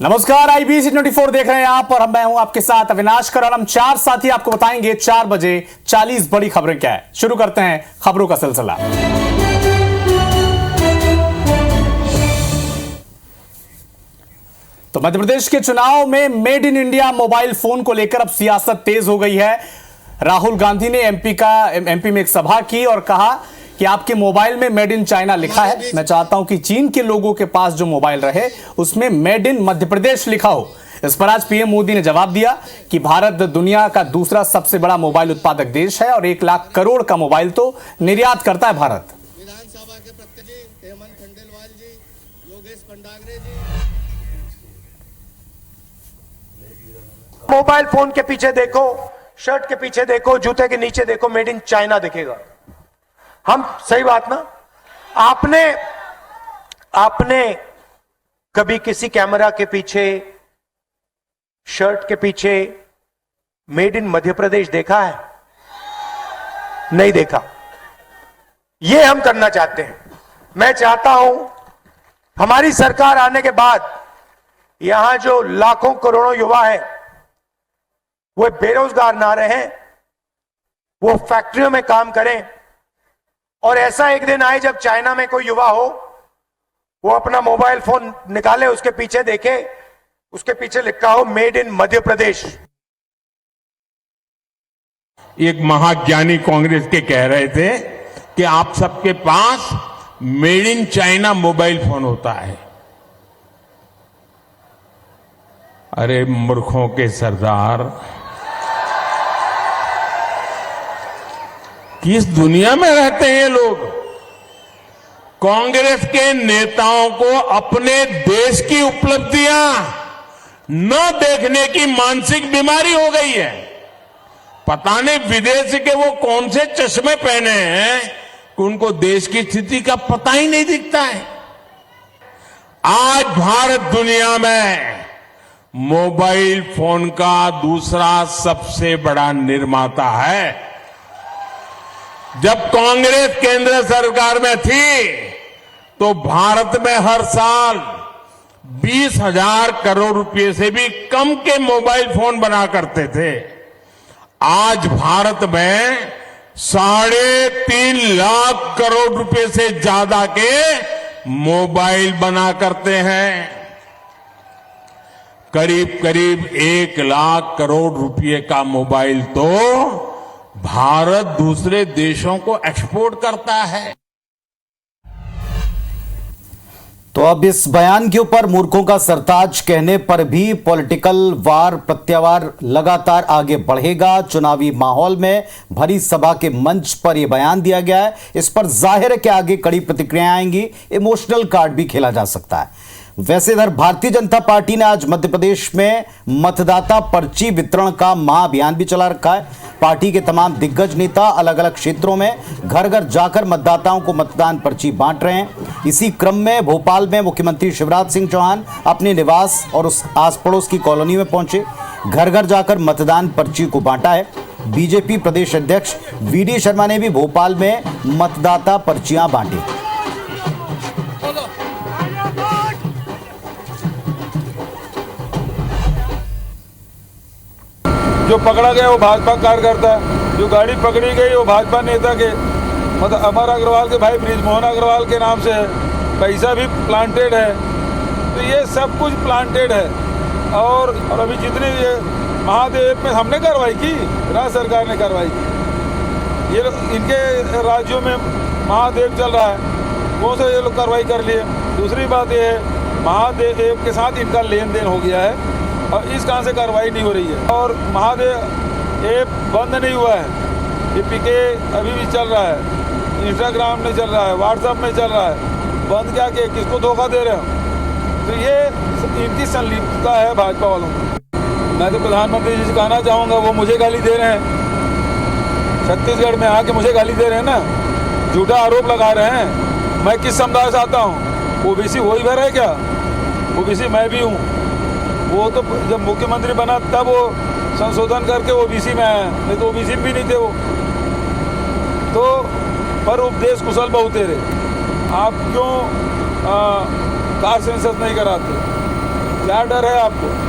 नमस्कार, IBC 24 देख रहे हैं आप और मैं हूं आपके साथ अविनाश कर और हम चार साथी आपको बताएंगे 4 बजे 40 बड़ी खबरें क्या है। शुरू करते हैं खबरों का सिलसिला। तो मध्य प्रदेश के चुनाव में made in India mobile phone को लेकर अब सियासत तेज हो गई है। राहुल गांधी ने एमपी में एक सभा की और कहा कि आपके मोबाइल में मेड इन चाइना लिखा है। मैं चाहता हूं कि चीन के लोगों के पास जो मोबाइल रहे उसमें मेड इन मध्य प्रदेश लिखा हो। इस पर आज पीएम मोदी ने जवाब दिया कि भारत दुनिया का दूसरा सबसे बड़ा मोबाइल उत्पादक देश है और 1 लाख करोड़ का मोबाइल तो निर्यात करता है भारत। विधानसभा के प्रत्याशी हेमंत खंडेलवाल जी, योगेश पंडागरे जी, मोबाइल फोन के पीछे देखो, शर्ट के पीछे देखो, जूते के नीचे देखो, मेड इन चाइना दिखेगा। हम सही बात ना? आपने कभी किसी कैमरा के पीछे, शर्ट के पीछे मेड इन मध्य प्रदेश देखा है? नहीं देखा। ये हम करना चाहते हैं। मैं चाहता हूं हमारी सरकार आने के बाद यहां जो लाखों करोड़ों युवा हैं वो बेरोजगार ना रहें, वो फैक्ट्रियों में काम करें और ऐसा एक दिन आए जब चाइना में कोई युवा हो, वो अपना मोबाइल फोन निकाले, उसके पीछे देखे, उसके पीछे लिखा हो मेड इन मध्य प्रदेश। एक महाज्ञानी कांग्रेस के कह रहे थे कि आप सबके पास made in China mobile phone होता है। अरे मूर्खों के सरदार, किस दुनिया में रहते हैं ये लोग? कांग्रेस के नेताओं को अपने देश की उपलब्धियां न देखने की मानसिक बीमारी हो गई है। पता नहीं विदेश के वो कौन से चश्मे पहने हैं कि उनको देश की स्थिति का पता ही नहीं दिखता है। आज भारत दुनिया में मोबाइल फोन का दूसरा सबसे बड़ा निर्माता है। जब कांग्रेस केंद्र सरकार में थी तो भारत में हर साल 20,000 करोड़ रुपए से भी कम के मोबाइल फोन बना करते थे। आज भारत में 3.5 लाख करोड़ रुपए से ज्यादा के मोबाइल बना करते हैं। करीब करीब 1 लाख करोड़ रुपए का मोबाइल तो भारत दूसरे देशों को एक्सपोर्ट करता है। तो अब इस बयान के ऊपर मूर्खों का सरताज कहने पर भी पॉलिटिकल वार प्रत्यावार लगातार आगे बढ़ेगा। चुनावी माहौल में भरी सभा के मंच पर यह बयान दिया गया है। इस पर जाहिर है कि आगे कड़ी प्रतिक्रियाएं आएंगी, इमोशनल कार्ड भी खेला जा सकता है। वैसे इधर भारतीय जनता पार्टी ने आज मध्य प्रदेश में मतदाता पर्ची वितरण का महाअभियान भी चला रखा है। पार्टी के तमाम दिग्गज नेता अलग अलग क्षेत्रों में घर घर जाकर मतदाताओं को मतदान पर्ची बांट रहे हैं। इसी क्रम में भोपाल में मुख्यमंत्री शिवराज सिंह चौहान अपने निवास और उस आस पड़ोस की कॉलोनी में पहुंचे, घर घर जाकर मतदान पर्ची को बांटा है। बीजेपी प्रदेश अध्यक्ष वीडी शर्मा ने भी भोपाल में मतदाता पर्चियां बांटी। जो पकड़ा गया वो भाजपा कार्यकर्ता है, जो गाड़ी पकड़ी गई वो भाजपा नेता के मतलब अमर अग्रवाल के भाई ब्रिजमोहन अग्रवाल के नाम से है। पैसा भी प्लांटेड है। तो ये सब कुछ प्लांटेड है। और अभी जितने ये महादेव में हमने कार्रवाई की, राज्य सरकार ने कार्रवाई की। ये इनके राज्यों में महादेव चल रहा है, कौन सा ये लोग कार्रवाई कर लिए। दूसरी बात ये है महादेव के साथ इनका लेन देन हो गया है और इस कारण से कार्रवाई नहीं हो रही है। और महादेव ऐप बंद नहीं हुआ है, ये पीके अभी भी चल रहा है, इंस्टाग्राम में चल रहा है, व्हाट्सएप में चल रहा है। बंद क्या कि किसको धोखा दे रहे हो? तो ये इनकी संलिप्तता है भाजपा वालों को। मैं तो प्रधानमंत्री जी से कहना चाहूँगा, वो मुझे गाली दे रहे हैं, छत्तीसगढ़ में आके मुझे गाली दे रहे हैं ना, झूठा आरोप लगा रहे हैं। मैं किस समुदाय से आता हूँ? ओबीसी वही भर है क्या? ओबीसी मैं भी हूँ। वो तो जब मुख्यमंत्री बना तब वो संशोधन करके ओबीसी में आया, नहीं तो ओबीसी भी नहीं थे वो। तो पर उपदेश कुशल बहुत तेरे, आप क्यों कार सेंसस नहीं कराते? क्या डर है आपको?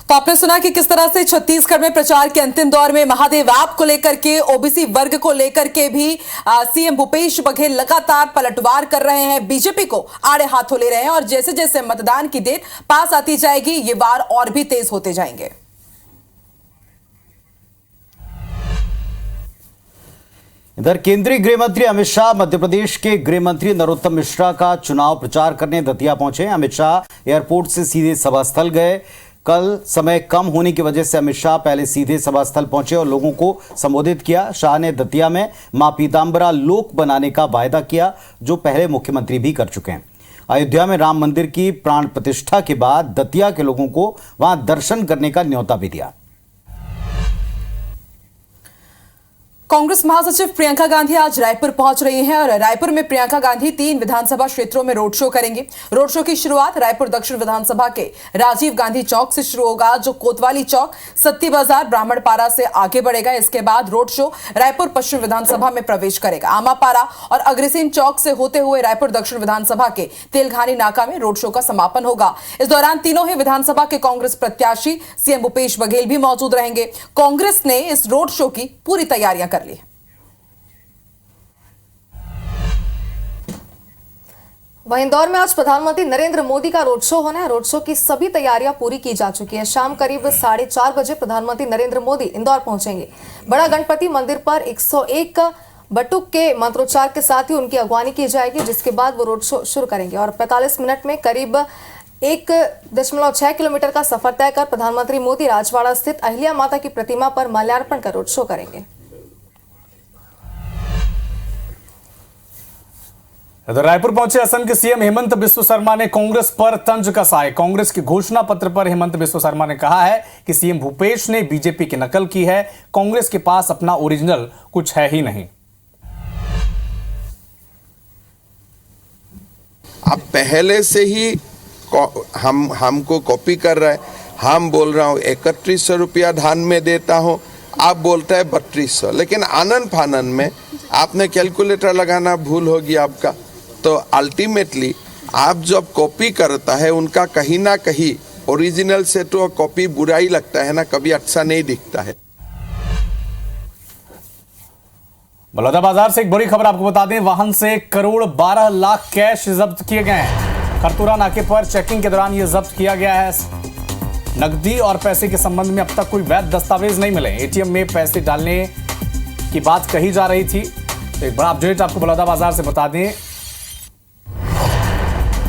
तो आपने सुना कि किस तरह से छत्तीसगढ़ में प्रचार के अंतिम दौर में महादेव ऐप को लेकर के, ओबीसी वर्ग को लेकर के भी सीएम भूपेश बघेल लगातार पलटवार कर रहे हैं, बीजेपी को आड़े हाथों ले रहे हैं और जैसे जैसे मतदान की डेट पास आती जाएगी ये वार और भी तेज होते जाएंगे। इधर केंद्रीय गृह मंत्री अमित शाह मध्य प्रदेश के गृह मंत्री नरोत्तम मिश्रा का चुनाव प्रचार करने दतिया पहुंचे। अमित शाह एयरपोर्ट से सीधे सभा स्थल गए। कल समय कम होने की वजह से अमित शाह पहले सीधे सभा स्थल पहुंचे और लोगों को संबोधित किया। शाह ने दतिया में मां पीतांबरा लोक बनाने का वायदा किया, जो पहले मुख्यमंत्री भी कर चुके हैं। अयोध्या में राम मंदिर की प्राण प्रतिष्ठा के बाद दतिया के लोगों को वहां दर्शन करने का न्योता भी दिया। कांग्रेस महासचिव प्रियंका गांधी आज रायपुर पहुंच रही हैं और रायपुर में प्रियंका गांधी 3 विधानसभा क्षेत्रों में रोड शो करेंगे। रोड शो की शुरुआत रायपुर दक्षिण विधानसभा के राजीव गांधी चौक से शुरू होगा, जो कोतवाली चौक, सत्ती बाजार, ब्राह्मणपारा से आगे बढ़ेगा। इसके बाद रोड शो रायपुर पश्चिम विधानसभा में प्रवेश करेगा। आमापारा और अग्रसेन चौक से होते हुए रायपुर दक्षिण विधानसभा के तेलघानी नाका में रोड शो का समापन होगा। इस दौरान तीनों ही विधानसभा के कांग्रेस प्रत्याशी सीएम भूपेश बघेल भी मौजूद रहेंगे। कांग्रेस ने इस रोड शो की पूरी तैयारियां कर ली। वहीं इंदौर में आज प्रधानमंत्री नरेंद्र मोदी का रोड शो होना है। रोड शो की सभी तैयारियां पूरी की जा चुकी है। शाम करीब 4:30 बजे प्रधानमंत्री नरेंद्र मोदी इंदौर पहुंचेंगे। बड़ा गणपति मंदिर पर 101 बटुक के मंत्रोच्चार के साथ ही उनकी अगवानी की जाएगी, जिसके बाद वो रोड शो शुरू करेंगे और 45 मिनट में करीब 1.6 किलोमीटर का सफर तय कर प्रधानमंत्री मोदी राजवाड़ा स्थित अहिल्या माता की प्रतिमा पर माल्यार्पण कर रोड शो करेंगे। इधर रायपुर पहुंचे असम के सीएम हेमंत बिस्व शर्मा ने कांग्रेस पर तंज कसा है। कांग्रेस के घोषणा पत्र पर हेमंत बिस्व शर्मा ने कहा है कि सीएम भूपेश ने बीजेपी की नकल की है, कांग्रेस के पास अपना ओरिजिनल कुछ है ही नहीं। आप पहले से ही हमको कॉपी कर रहे हैं। हम बोल रहा हूँ 3100 रुपया धान में देता हूँ, आप बोलते हैं 3200, लेकिन आनन फानन में आपने कैलकुलेटर लगाना भूल होगी आपका। तो अल्टीमेटली आप जब कॉपी करता है उनका कहीं ना कहीं ओरिजिनल से तो कॉपी बुरा ही लगता है ना, कभी अच्छा नहीं दिखता है। बलौदाबाजार से एक बड़ी खबर आपको बता दें, वाहन से 1,12,00,000 कैश जब्त किए गए हैं। खरतुरा नाके पर चेकिंग के दौरान यह जब्त किया गया है। नकदी और पैसे के संबंध में अब तक कोई वैध दस्तावेज नहीं मिले। एटीएम में पैसे डालने की बात कही जा रही थी। तो एक बड़ा अपडेट आपको बलौदाबाजार से बता दें,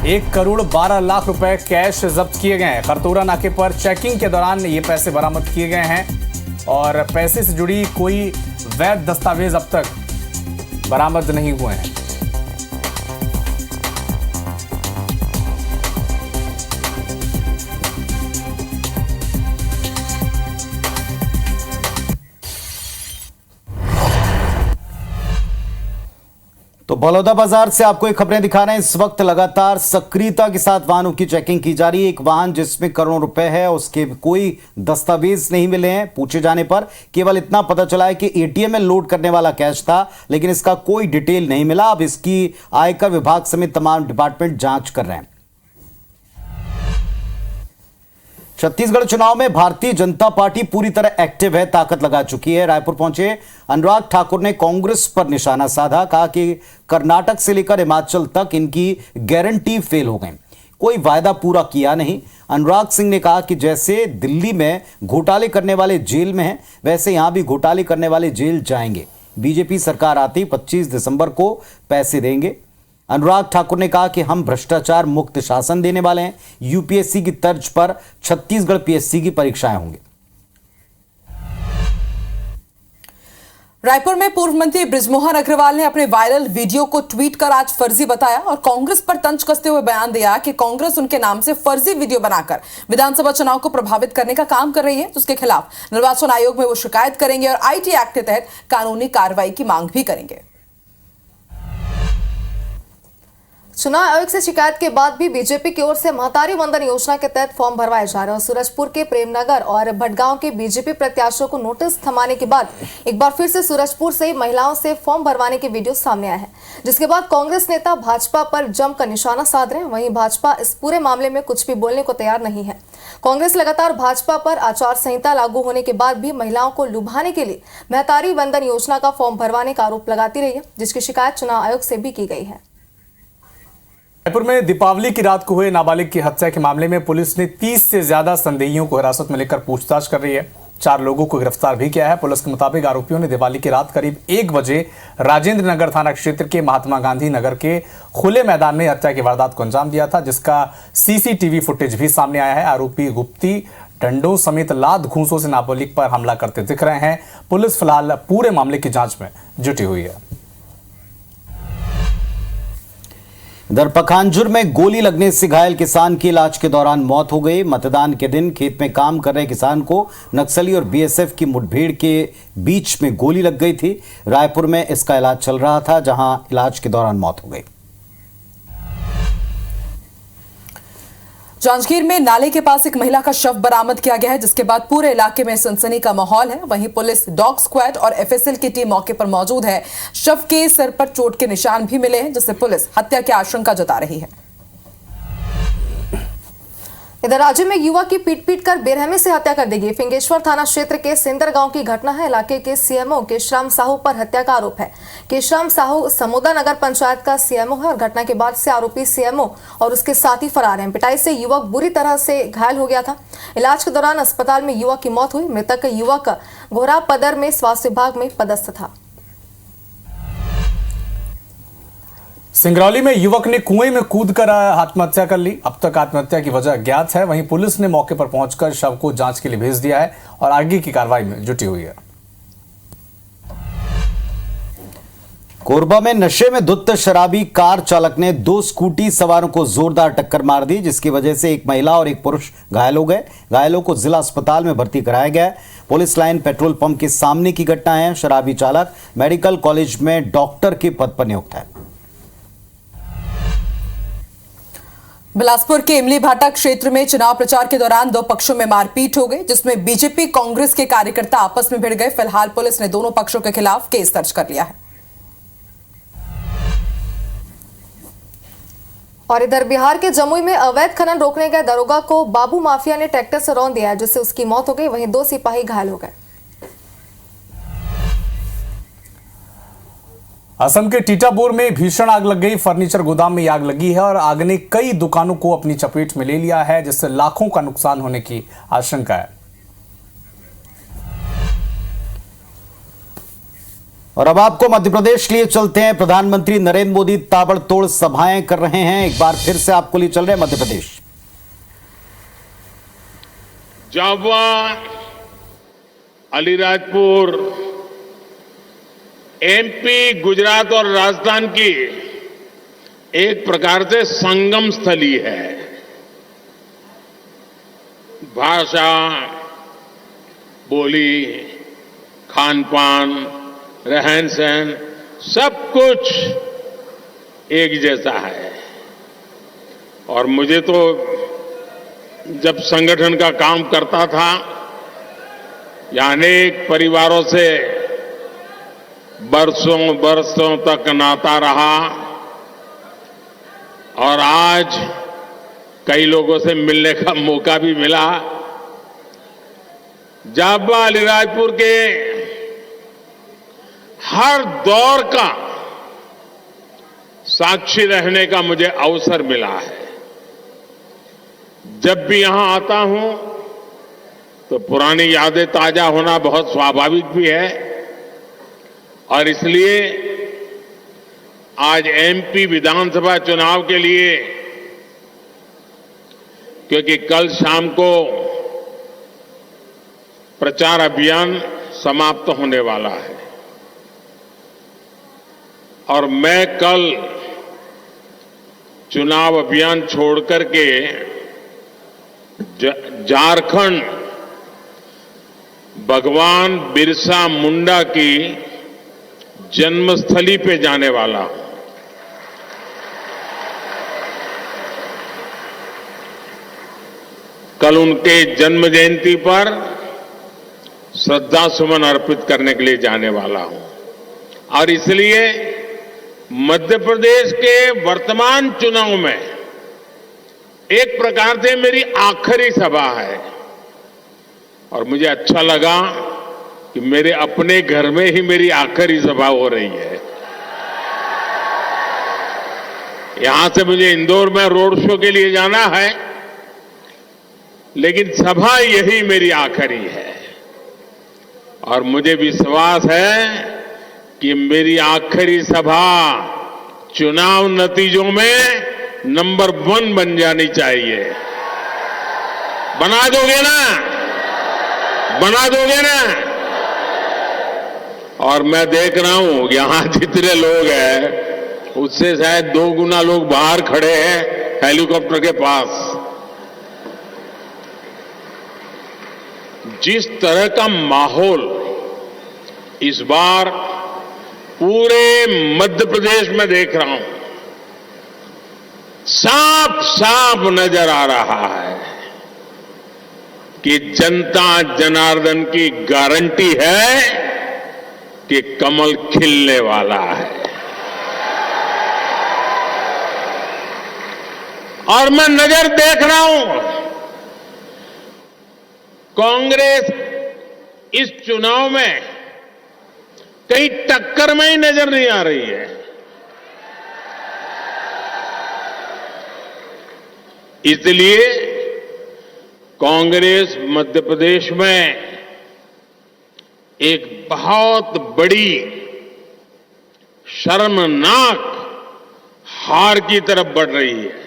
1,12,00,000 रुपए कैश जब्त किए गए हैं। खरतुरा नाके पर चेकिंग के दौरान ये पैसे बरामद किए गए हैं और पैसे से जुड़ी कोई वैध दस्तावेज अब तक बरामद नहीं हुए हैं। तो बलौदाबाजार से आपको एक खबरें दिखा रहे हैं। इस वक्त लगातार सक्रियता के साथ वाहनों की चेकिंग की जा रही है। एक वाहन जिसमें करोड़ों रुपए है, उसके कोई दस्तावेज नहीं मिले हैं। पूछे जाने पर केवल इतना पता चला है कि एटीएम में लोड करने वाला कैश था, लेकिन इसका कोई डिटेल नहीं मिला। अब इसकी आयकर विभाग समेत तमाम डिपार्टमेंट जांच कर रहे हैं। छत्तीसगढ़ चुनाव में भारतीय जनता पार्टी पूरी तरह एक्टिव है, ताकत लगा चुकी है। रायपुर पहुंचे अनुराग ठाकुर ने कांग्रेस पर निशाना साधा, कहा कि कर्नाटक से लेकर हिमाचल तक इनकी गारंटी फेल हो गई, कोई वायदा पूरा किया नहीं। अनुराग सिंह ने कहा कि जैसे दिल्ली में घोटाले करने वाले जेल में हैं, वैसे यहां भी घोटाले करने वाले जेल जाएंगे। बीजेपी सरकार आती 25 दिसंबर को पैसे देंगे। अनुराग ठाकुर ने कहा कि हम भ्रष्टाचार मुक्त शासन देने वाले हैं। यूपीएससी की तर्ज पर छत्तीसगढ़ पीएससी की परीक्षाएं होंगी। रायपुर में पूर्व मंत्री बृजमोहन अग्रवाल ने अपने वायरल वीडियो को ट्वीट कर आज फर्जी बताया और कांग्रेस पर तंज कसते हुए बयान दिया कि कांग्रेस उनके नाम से फर्जी वीडियो बनाकर विधानसभा चुनाव को प्रभावित करने का काम कर रही है, जिसके खिलाफ निर्वाचन आयोग में वो शिकायत करेंगे और आईटी एक्ट के तहत कानूनी कार्रवाई की मांग भी करेंगे। चुनाव आयोग से शिकायत के बाद भी बीजेपी की ओर से महतारी वंदन योजना के तहत फॉर्म भरवाए जा रहे हैं और सूरजपुर के प्रेमनगर और भटगांव के बीजेपी प्रत्याशियों को नोटिस थमाने के बाद एक बार फिर से सूरजपुर से महिलाओं से फॉर्म भरवाने के वीडियो सामने आए हैं, जिसके बाद कांग्रेस नेता भाजपा पर जमकर निशाना साध रहे हैं। वहीं भाजपा इस पूरे मामले में कुछ भी बोलने को तैयार नहीं है। कांग्रेस लगातार भाजपा पर आचार संहिता लागू होने के बाद भी महिलाओं को लुभाने के लिए महतारी वंदन योजना का फॉर्म भरवाने का आरोप लगाती रही है, जिसकी शिकायत चुनाव आयोग से भी की गई है। रायपुर में दीपावली की रात को हुए नाबालिग की हत्या के मामले में पुलिस ने 30 से ज्यादा संदेहियों को हिरासत में लेकर पूछताछ कर रही है। 4 लोगों को गिरफ्तार भी किया है। पुलिस के मुताबिक आरोपियों ने दिवाली की रात करीब 1 बजे राजेंद्र नगर थाना क्षेत्र के महात्मा गांधी नगर के खुले मैदान में हत्या की वारदात को अंजाम दिया था, जिसका सीसीटीवी फुटेज भी सामने आया है। आरोपी गुप्ती डंडों समेत लात घूंसों से नाबालिग पर हमला करते दिख रहे हैं। पुलिस फिलहाल पूरे मामले की जांच में जुटी हुई है। इधर पखांजूर में गोली लगने से घायल किसान की इलाज के दौरान मौत हो गई। मतदान के दिन खेत में काम कर रहे किसान को नक्सली और बीएसएफ की मुठभेड़ के बीच में गोली लग गई थी। रायपुर में इसका इलाज चल रहा था, जहां इलाज के दौरान मौत हो गई। जांजगीर में नाले के पास एक महिला का शव बरामद किया गया है, जिसके बाद पूरे इलाके में सनसनी का माहौल है। वहीं पुलिस, डॉग स्क्वाड और एफएसएल की टीम मौके पर मौजूद है। शव के सर पर चोट के निशान भी मिले हैं, जिससे पुलिस हत्या की आशंका जता रही है। इधर राज्य में युवक की पीट कर बेरहमी से हत्या कर दी गई। फिंगेश्वर थाना क्षेत्र के सिंदर गांव की घटना है। इलाके के सीएमओ केशराम साहू पर हत्या का आरोप है। केशराम साहू समोदा नगर पंचायत का सीएमओ है और घटना के बाद से आरोपी सीएमओ और उसके साथी फरार हैं। पिटाई से युवक बुरी तरह से घायल हो गया था। इलाज के दौरान अस्पताल में युवक की मौत हुई। मृतक युवक घोरापदर में स्वास्थ्य विभाग में पदस्थ था। सिंगरौली में युवक ने कुएं में कूदकर आत्महत्या कर ली। अब तक आत्महत्या की वजह ज्ञात है। वहीं पुलिस ने मौके पर पहुंचकर शव को जांच के लिए भेज दिया है और आगे की कार्रवाई में जुटी हुई है। कोरबा में नशे में धुत शराबी कार चालक ने 2 स्कूटी सवारों को जोरदार टक्कर मार दी, जिसकी वजह से एक महिला और एक पुरुष घायल हो गए। घायलों को जिला अस्पताल में भर्ती कराया गया। पुलिस लाइन पेट्रोल पंप के सामने की घटना है। शराबी चालक मेडिकल कॉलेज में डॉक्टर के पद पर नियुक्त है। बिलासपुर के इमली भाटा क्षेत्र में चुनाव प्रचार के दौरान 2 पक्षों में मारपीट हो गई, जिसमें बीजेपी कांग्रेस के कार्यकर्ता आपस में भिड़ गए। फिलहाल पुलिस ने दोनों पक्षों के खिलाफ केस दर्ज कर लिया है। और इधर बिहार के जमुई में अवैध खनन रोकने गए दरोगा को बाबू माफिया ने ट्रैक्टर से रौंद दिया, जिससे उसकी मौत हो गई। वहीं 2 सिपाही घायल हो गए। असम के टीटापुर में भीषण आग लग गई। फर्नीचर गोदाम में आग लगी है और आग ने कई दुकानों को अपनी चपेट में ले लिया है, जिससे लाखों का नुकसान होने की आशंका है। और अब आपको मध्य प्रदेश लिए चलते हैं। प्रधानमंत्री नरेंद्र मोदी ताबड़तोड़ सभाएं कर रहे हैं। एक बार फिर से आपको लिए चल रहे हैं मध्य प्रदेश। जावा, अलीराजपुर, एमपी, गुजरात और राजस्थान की एक प्रकार से संगम स्थली है। भाषा, बोली, खान पान, रहन सहन सब कुछ एक जैसा है। और मुझे तो जब संगठन का काम करता था, या अनेक परिवारों से बरसों बरसों तक नाता रहा और आज कई लोगों से मिलने का मौका भी मिला। जाबा, अलीराजपुर के हर दौर का साक्षी रहने का मुझे अवसर मिला है। जब भी यहां आता हूं तो पुरानी यादें ताजा होना बहुत स्वाभाविक भी है और इसलिए आज एमपी विधानसभा चुनाव के लिए, क्योंकि कल शाम को प्रचार अभियान समाप्त होने वाला है और मैं कल चुनाव अभियान छोड़कर के झारखंड भगवान बिरसा मुंडा की जन्मस्थली पे जाने वाला हूं। कल उनके जन्म जयंती पर श्रद्धा सुमन अर्पित करने के लिए जाने वाला हूं और इसलिए मध्य प्रदेश के वर्तमान चुनाव में एक प्रकार से मेरी आखिरी सभा है और मुझे अच्छा लगा कि मेरे अपने घर में ही मेरी आखिरी सभा हो रही है। यहां से मुझे इंदौर में रोड शो के लिए जाना है, लेकिन सभा यही मेरी आखिरी है और मुझे विश्वास है कि मेरी आखिरी सभा चुनाव नतीजों में नंबर 1 बन जानी चाहिए। बना दोगे ना? बना दोगे ना? और मैं देख रहा हूं यहां जितने लोग हैं उससे शायद 2 गुना लोग बाहर खड़े हैं हेलीकॉप्टर के पास। जिस तरह का माहौल इस बार पूरे मध्य प्रदेश में देख रहा हूं, साफ साफ नजर आ रहा है कि जनता जनार्दन की गारंटी है कि कमल खिलने वाला है। और मैं नजर देख रहा हूं कांग्रेस इस चुनाव में कहीं टक्कर में ही नजर नहीं आ रही है। इसलिए कांग्रेस मध्य प्रदेश में एक बहुत बड़ी शर्मनाक हार की तरफ बढ़ रही है।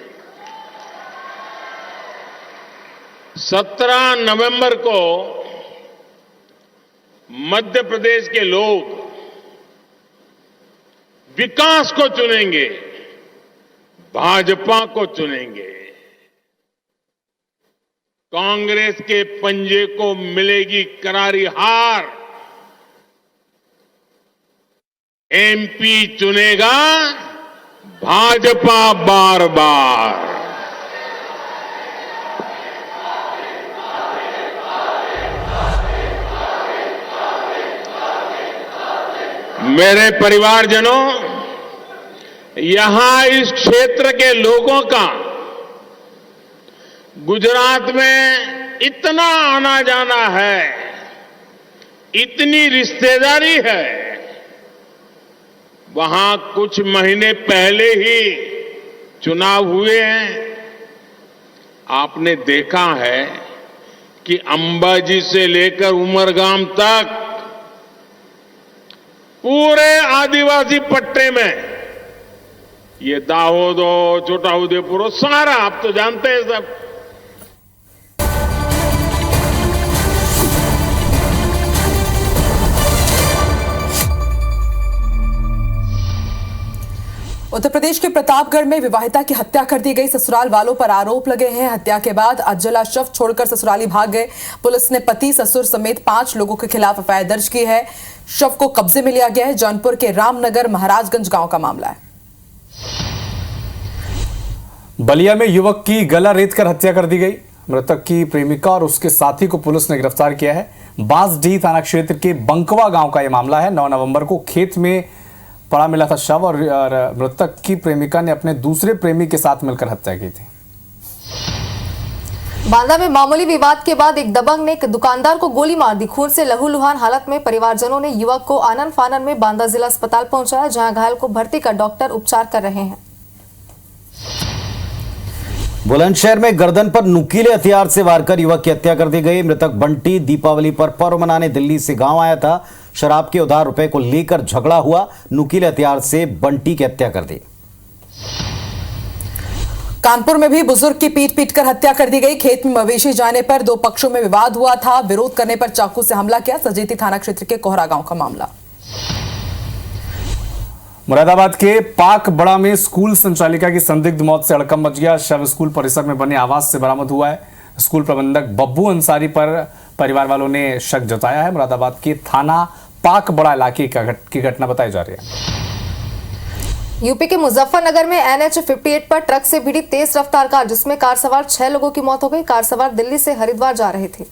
17 नवंबर को मध्य प्रदेश के लोग विकास को चुनेंगे, भाजपा को चुनेंगे। कांग्रेस के पंजे को मिलेगी करारी हार। एमपी चुनेगा भाजपा बार बार। मेरे परिवारजनों, यहां इस क्षेत्र के लोगों का गुजरात में इतना आना जाना है, इतनी रिश्तेदारी है। वहां कुछ महीने पहले ही चुनाव हुए हैं। आपने देखा है कि अंबाजी से लेकर उमरगाम तक पूरे आदिवासी पट्टे में, ये दाहोद हो, छोटा उदयपुर हो, सारा आप तो जानते हैं सब। उत्तर प्रदेश के प्रतापगढ़ में विवाहिता की हत्या कर दी गई। ससुराल वालों पर आरोप लगे हैं। हत्या के बाद अज्जला शव छोड़कर ससुराली भाग गए। पुलिस ने पति, ससुर समेत 5 लोगों के खिलाफ एफआईआर दर्ज की है। शव को कब्जे में लिया गया है। जौनपुर के रामनगर महाराजगंज गांव का मामला है। बलिया में युवक की गला रेतकर हत्या कर दी गई। मृतक की प्रेमिका और उसके साथी को पुलिस ने गिरफ्तार किया है। बांसडीह थाना क्षेत्र के बंकवा गांव का यह मामला है। 9 नवंबर को खेत में पड़ा मिला था शव और मृतक की प्रेमिका ने अपने दूसरे प्रेमी के साथ मिलकर हत्या की थी। बांदा में मामूली विवाद के बाद एक दबंग ने एक दुकानदार को गोली मार दी। खून से लहूलुहान हालत में परिवारजनों ने युवक को आनन फानन में बांदा जिला अस्पताल पहुंचाया, जहां घायल को भर्ती कर डॉक्टर उपचार कर रहे हैं। बुलंदशहर में गर्दन पर नुकीले हथियार से वार कर युवक की हत्या कर दी गई। मृतक बंटी दीपावली पर पर्व मनाने दिल्ली से गांव आया था। शराब के उधार रुपए को लेकर झगड़ा हुआ। नुकीले हथियार से बंटी की हत्या कर दी। कानपुर में भी बुजुर्ग की पीट कर हत्या कर दी गई। खेत में मवेशी जाने पर 2 पक्षों में विवाद हुआ था। विरोध करने पर चाकू से हमला किया। सजेती थाना क्षेत्र के कोहरा गांव का मामला। मुरादाबाद के पाक बड़ा में स्कूल संचालिका की संदिग्ध मौत से हड़कंप मच गया। शव स्कूल परिसर में बने आवास से बरामद हुआ है। स्कूल प्रबंधक बब्बू अंसारी पर परिवार वालों ने शक जताया है। मुरादाबाद के थाना पाक बड़ा इलाके की घटना बताई जा रही है। यूपी के मुजफ्फरनगर में NH 58 पर ट्रक से भिड़ी तेज रफ्तार कार, जिसमें कार सवार 6 लोगों की मौत हो गई। कार सवार दिल्ली से हरिद्वार जा रहे थे।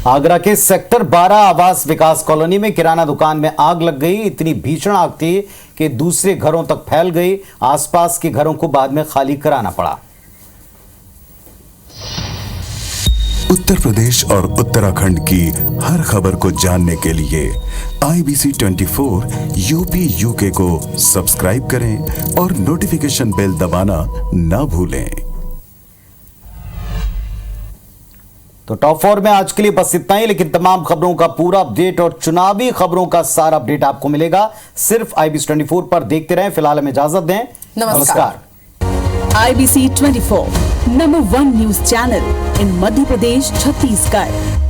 आगरा के सेक्टर 12 आवास विकास कॉलोनी में किराना दुकान में आग लग गई। इतनी भीषण आग थी कि दूसरे घरों तक फैल गई। आसपास के घरों को बाद में खाली कराना पड़ा। उत्तर प्रदेश और उत्तराखंड की हर खबर को जानने के लिए IBC 24 यूपी UK को सब्सक्राइब करें और नोटिफिकेशन बेल दबाना ना भूलें। तो टॉप 4 में आज के लिए बस इतना ही, लेकिन तमाम खबरों का पूरा अपडेट और चुनावी खबरों का सारा अपडेट आपको मिलेगा सिर्फ IBC 24 पर। देखते रहें। फिलहाल हमें इजाजत दें। नमस्कार। IBC 24 number 1 news channel in Madhya Pradesh, Chhattisgarh।